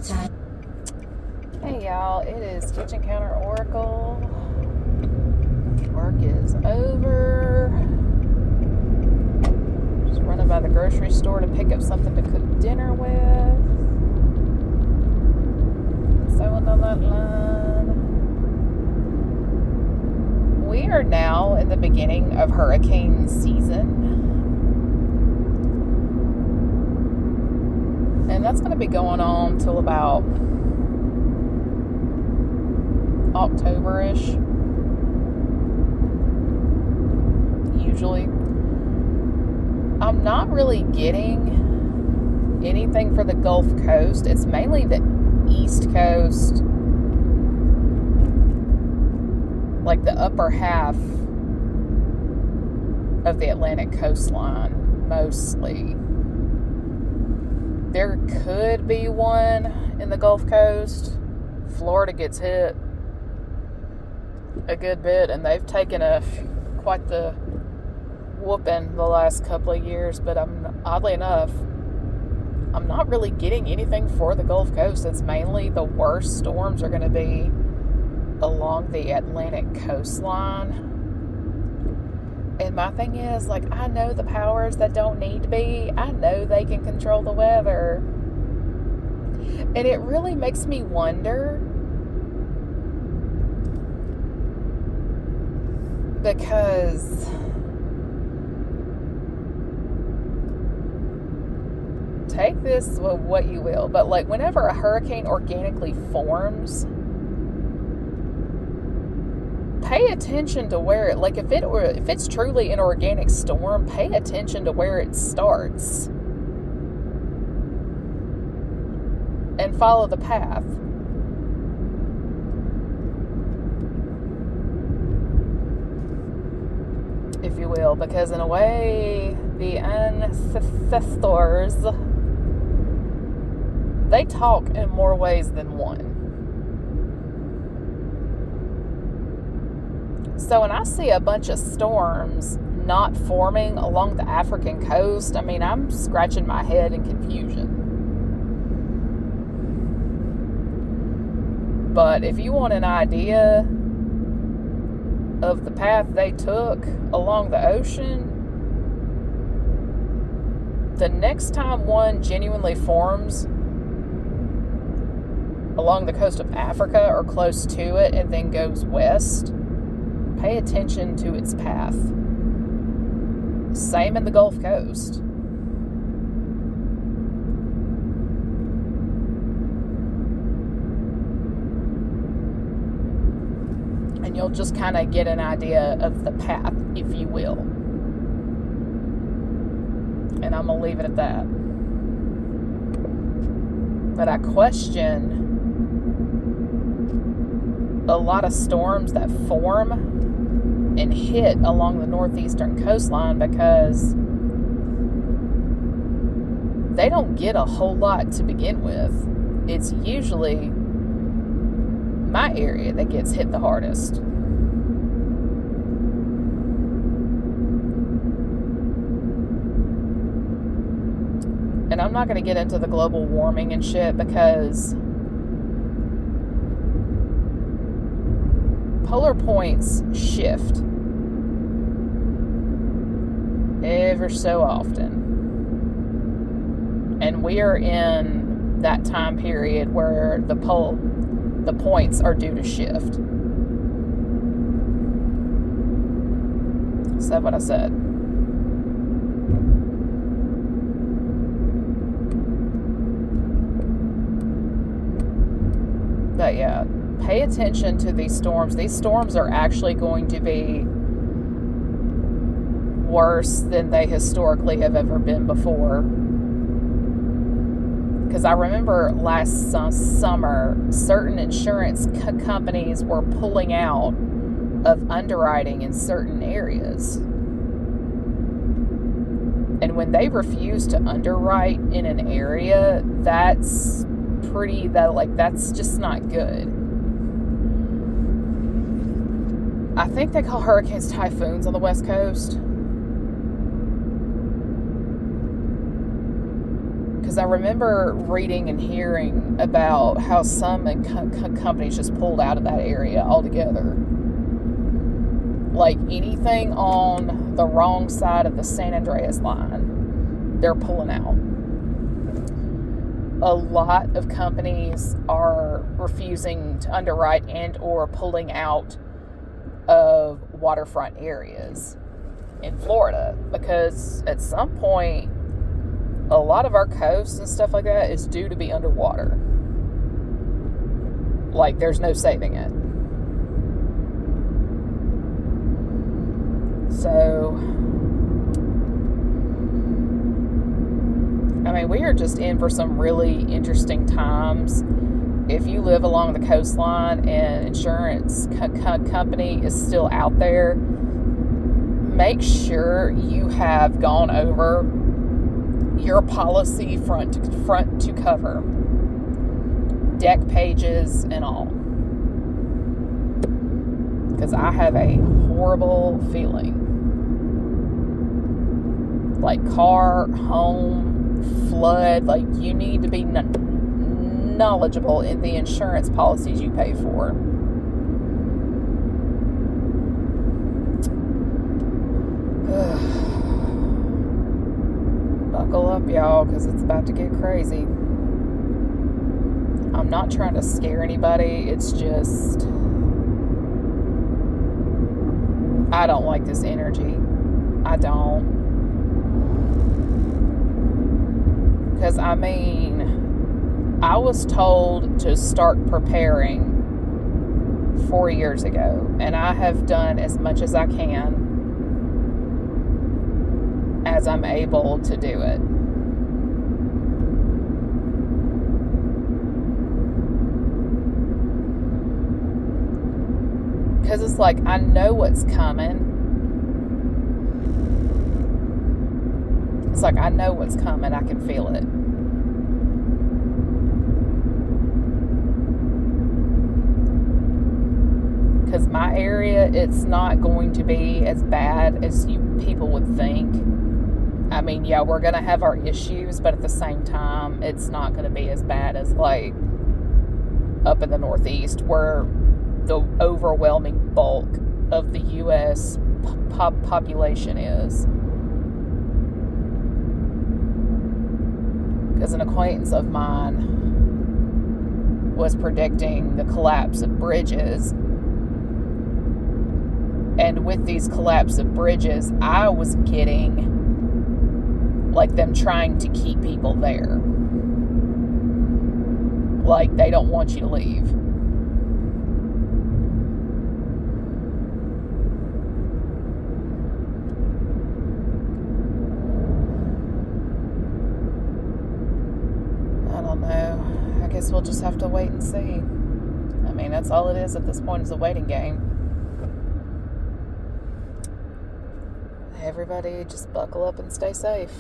Hey y'all, it is Kitchen Counter Oracle. Work is over. Just running by the grocery store to pick up something to cook dinner with. Sewing on that line. We are now in the beginning of hurricane season. And that's going to be going on till about October-ish, usually. I'm not really getting anything for the Gulf Coast. It's mainly the East Coast, like the upper half of the Atlantic coastline, mostly. There could be one in the Gulf Coast. Florida gets hit a good bit, and they've taken quite the whooping the last couple of years, but oddly enough, I'm not really getting anything for the Gulf Coast. It's mainly the worst storms are going to be along the Atlantic coastline. And my thing is, like, I know the powers that don't need to be, I know they can control the weather. And it really makes me wonder, because take this with what you will, but like whenever a hurricane organically forms, pay attention to where it, like if it's truly an organic storm, pay attention to where it starts and follow the path. If you will, because in a way, the ancestors, they talk in more ways than one. So when I see a bunch of storms not forming along the African coast, I mean, I'm scratching my head in confusion. But if you want an idea of the path they took along the ocean, the next time one genuinely forms along the coast of Africa or close to it and then goes west, pay attention to its path. Same in the Gulf Coast. And you'll just kind of get an idea of the path, if you will. And I'm going to leave it at that. But I question a lot of storms that form and hit along the northeastern coastline because they don't get a whole lot to begin with. It's usually my area that gets hit the hardest. And I'm not going to get into the global warming and shit because polar points shift ever so often. And we are in that time period where the points are due to shift. Is that what I said? But yeah, pay attention to these storms. These storms are actually going to be worse than they historically have ever been before. Because I remember last summer, certain insurance companies were pulling out of underwriting in certain areas. And when they refuse to underwrite in an area, that's just not good. I think they call hurricanes typhoons on the West Coast. because I remember reading and hearing about how some companies just pulled out of that area altogether. Like anything on the wrong side of the San Andreas line, they're pulling out. A lot of companies are refusing to underwrite and or pulling out of waterfront areas in Florida, because at some point a lot of our coasts and stuff like that is due to be underwater. Like, there's no saving it. So, I mean, we are just in for some really interesting times. If you live along the coastline and insurance company is still out there, make sure you have gone over your policy front to cover, deck pages and all, because I have a horrible feeling like car, home, flood, like you need to be knowledgeable in the insurance policies you pay for. Buckle up, y'all, because it's about to get crazy. I'm not trying to scare anybody. It's just, I don't like this energy. I don't. Because, I mean, I was told to start preparing 4 years ago, and I have done as much as I can as I'm able to do it. Because it's like, I know what's coming. It's like, I know what's coming. I can feel it. Because my area, it's not going to be as bad as you people would think. I mean, yeah, we're going to have our issues, but at the same time, it's not going to be as bad as, like, up in the Northeast, where the overwhelming bulk of the U.S. population is. Because an acquaintance of mine was predicting the collapse of bridges. And with these collapse of bridges, I was getting like them trying to keep people there. Like, they don't want you to leave. I don't know. I guess we'll just have to wait and see. I mean, that's all it is at this point, is a waiting game. Everybody just buckle up and stay safe.